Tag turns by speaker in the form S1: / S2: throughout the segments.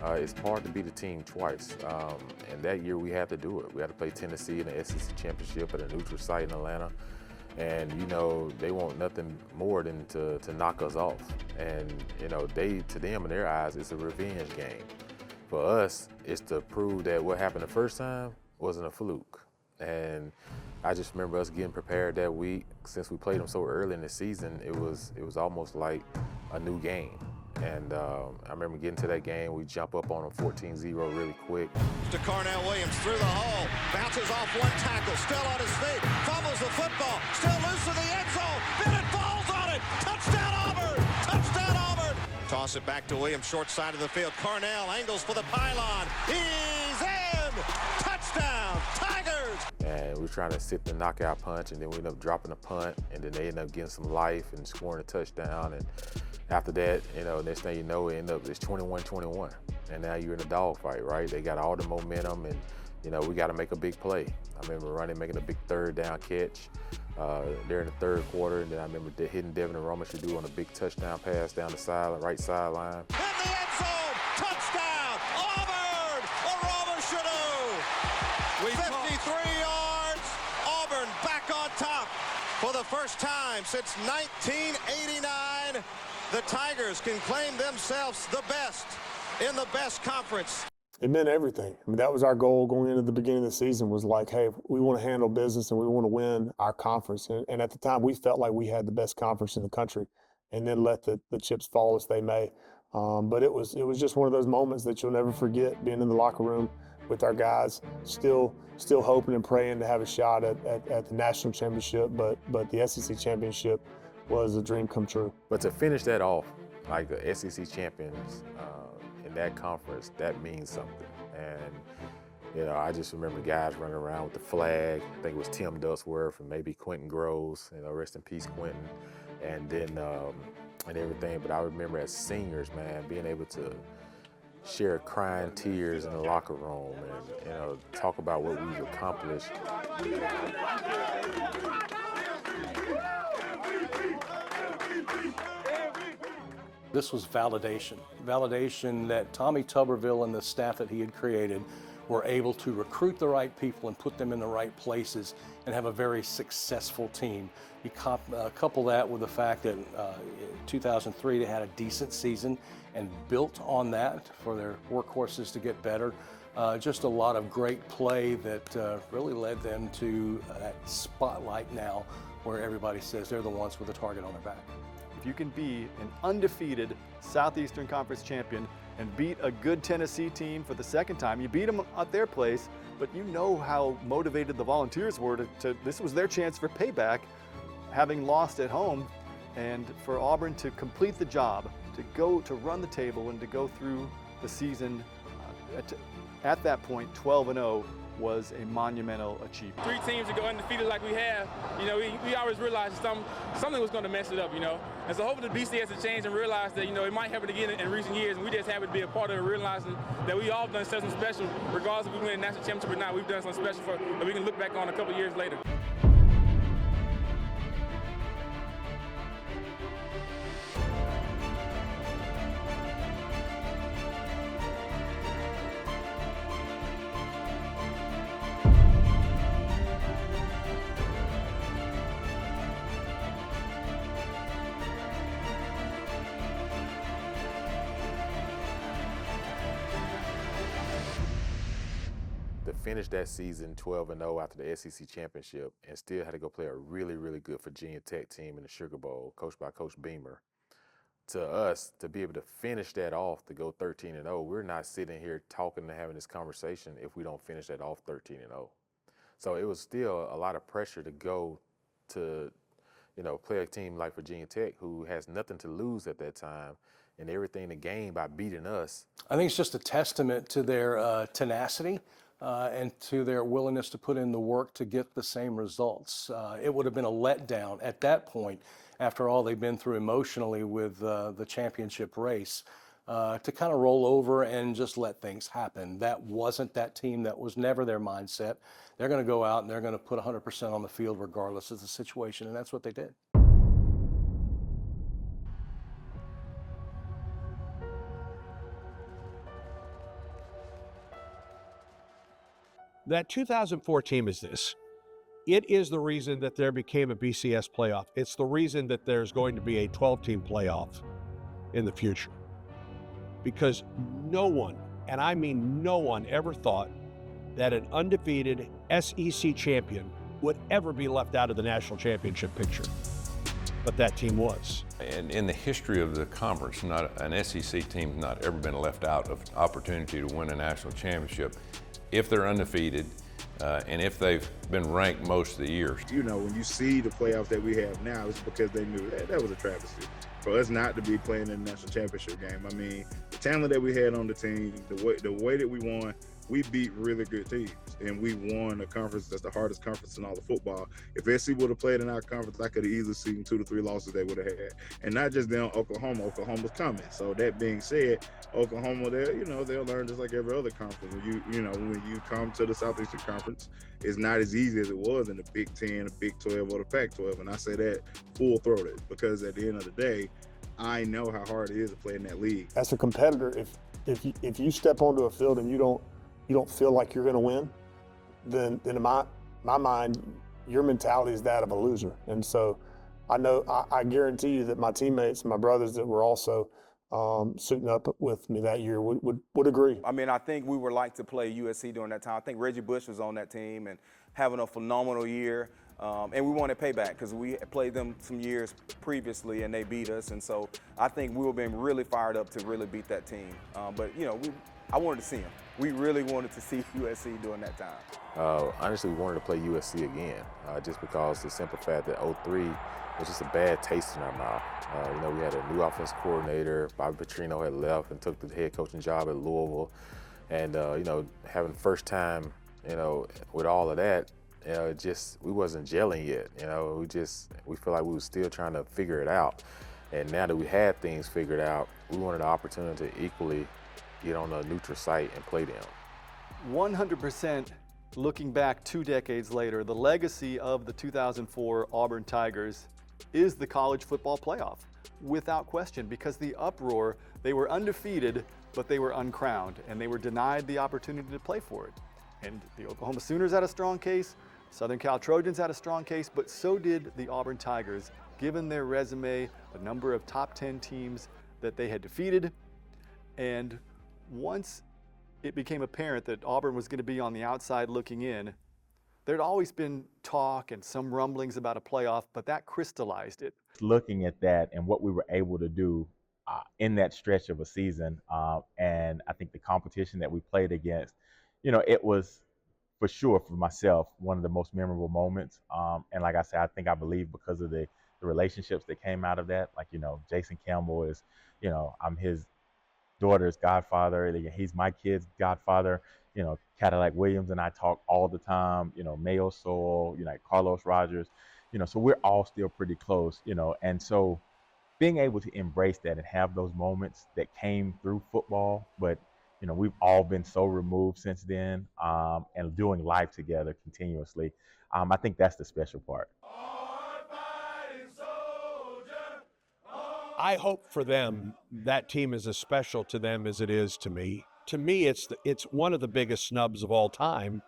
S1: It's hard to beat a team twice, and that year we had to do it. We had to play Tennessee in the SEC Championship at a neutral site in Atlanta, and they want nothing more than to knock us off. And to them in their eyes, it's a revenge game. For us, it's to prove that what happened the first time wasn't a fluke. And I just remember us getting prepared that week. Since we played them so early in the season, it was almost like a new game. And I remember getting to that game, we jump up on them 14-0 really quick.
S2: To Carnell Williams through the hole, bounces off one tackle, still on his feet, fumbles the football, still loose in the end zone, Bennett falls on it, touchdown Auburn, touchdown Auburn. Toss it back to Williams, short side of the field, Carnell angles for the pylon, he's in, touchdown, Tigers.
S1: And we were trying to sit the knockout punch, and then we end up dropping a punt, and then they end up getting some life and scoring a touchdown. And after that, next thing you know, it's 21-21. And now you're in a dogfight, right? They got all the momentum, and, we got to make a big play. I remember making a big third down catch there in the third quarter, and then I remember hitting Devin Aromashodu on a big touchdown pass down the right sideline.
S2: In the end zone, touchdown, Auburn, Aromashodu. 53 yards, Auburn back on top for the first time since 1989. The Tigers can claim themselves the best in the best conference.
S3: It meant everything. I mean, that was our goal going into the beginning of the season, was like, hey, we want to handle business and we want to win our conference. And at the time, we felt like we had the best conference in the country, and then let the chips fall as they may. But it was just one of those moments that you'll never forget, being in the locker room with our guys, still hoping and praying to have a shot at the national championship, but the SEC championship was a dream come true.
S1: But to finish that off, like the SEC champions in that conference, that means something. And, I just remember guys running around with the flag. I think it was Tim Dustworth and maybe Quentin Groves, rest in peace, Quentin, and then and everything. But I remember as seniors, man, being able to share crying tears in the locker room and, talk about what we've accomplished.
S4: This was validation that Tommy Tuberville and the staff that he had created were able to recruit the right people and put them in the right places and have a very successful team. You couple that with the fact that in 2003 they had a decent season and built on that for their workhorses to get better. Just a lot of great play that really led them to that spotlight now where everybody says they're the ones with a target on their back.
S5: If you can be an undefeated Southeastern Conference champion and beat a good Tennessee team for the second time, you beat them at their place, but you know how motivated the Volunteers were this was their chance for payback, having lost at home, and for Auburn to complete the job, to run the table and to go through the season at that point 12-0 was a monumental achievement.
S6: 3 teams to go undefeated like we have, we always realized something was going to mess it up, And so hopefully the BC has to change and realize that, it might happen again in recent years, and we just happen to be a part of it, realizing that we all done something special, regardless if we win a national championship or not. We've done something special that we can look back on a couple years later.
S1: To finish that season 12-0 after the SEC championship and still had to go play a really, really good Virginia Tech team in the Sugar Bowl, coached by Coach Beamer. To us, to be able to finish that off, to go 13-0, we're not sitting here talking and having this conversation if we don't finish that off 13-0. So it was still a lot of pressure to go to, play a team like Virginia Tech, who has nothing to lose at that time and everything to gain by beating us.
S4: I think it's just a testament to their tenacity. And to their willingness to put in the work to get the same results. It would have been a letdown at that point, after all they've been through emotionally with the championship race, to kind of roll over and just let things happen. That wasn't that team. That was never their mindset. They're going to go out and they're going to put 100% on the field regardless of the situation, and that's what they did.
S7: That 2004 team is this. It is the reason that there became a BCS playoff. It's the reason that there's going to be a 12-team playoff in the future. Because no one, and I mean no one, ever thought that an undefeated SEC champion would ever be left out of the national championship picture. But that team was.
S8: And in the history of the conference, not an SEC team's not ever been left out of opportunity to win a national championship if they're undefeated and if they've been ranked most of the years.
S9: You know, when you see the playoffs that we have now, it's because they knew that was a travesty for us not to be playing in the national championship game. I mean, the talent that we had on the team, the way that we won, we beat really good teams, and we won a conference that's the hardest conference in all of football. If SC would have played in our conference, I could have easily seen 2 to 3 losses they would have had. And not just them, Oklahoma. Oklahoma's coming. So that being said, Oklahoma, they'll learn just like every other conference. When you come to the Southeastern Conference, it's not as easy as it was in the Big Ten, the Big 12, or the Pac-12. And I say that full-throated because at the end of the day, I know how hard it is to play in that league.
S3: As a competitor, if you step onto a field and you don't feel like you're going to win, then in my mind, your mentality is that of a loser. And so I guarantee you that my teammates, my brothers that were also suiting up with me that year would agree.
S10: I mean, I think we were like to play USC during that time. I think Reggie Bush was on that team and having a phenomenal year. And we wanted payback because we played them some years previously and they beat us. And so I think we were being really fired up to really beat that team. But I wanted to see them. We really wanted to see USC during that time.
S1: Honestly, we wanted to play USC again, just because the simple fact that 03 was just a bad taste in our mouth. We had a new offensive coordinator. Bobby Petrino had left and took the head coaching job at Louisville. And, having first time, with all of that, we wasn't gelling yet. We feel like we were still trying to figure it out. And now that we had things figured out, we wanted an opportunity to equally get on a neutral site and play them.
S5: 100% looking back 2 decades later, the legacy of the 2004 Auburn Tigers is the college football playoff, without question, because the uproar, they were undefeated, but they were uncrowned, and they were denied the opportunity to play for it. And the Oklahoma Sooners had a strong case, Southern Cal Trojans had a strong case, but so did the Auburn Tigers, given their resume, the number of top 10 teams that they had defeated. And once it became apparent that Auburn was going to be on the outside looking in, there'd always been talk and some rumblings about a playoff, but that crystallized it.
S11: Looking at that and what we were able to do in that stretch of a season, and I think the competition that we played against, it was for sure for myself one of the most memorable moments. And like I said, I believe because of the relationships that came out of that, like, Jason Campbell is, I'm his daughter's godfather. He's my kid's godfather. Cadillac Williams and I talk all the time. Mayo Soul, Carlos Rogers. So we're all still pretty close. And so being able to embrace that and have those moments that came through football, but we've all been so removed since then, and doing life together continuously. I think that's the special part.
S7: I hope for them that team is as special to them as it is to me. To me, it's one of the biggest snubs of all time,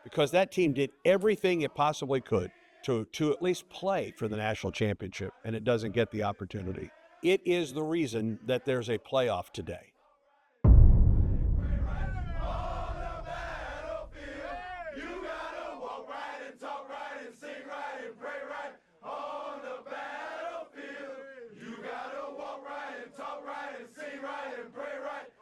S7: because that team did everything it possibly could to at least play for the national championship, and it doesn't get the opportunity. It is the reason that there's a playoff today.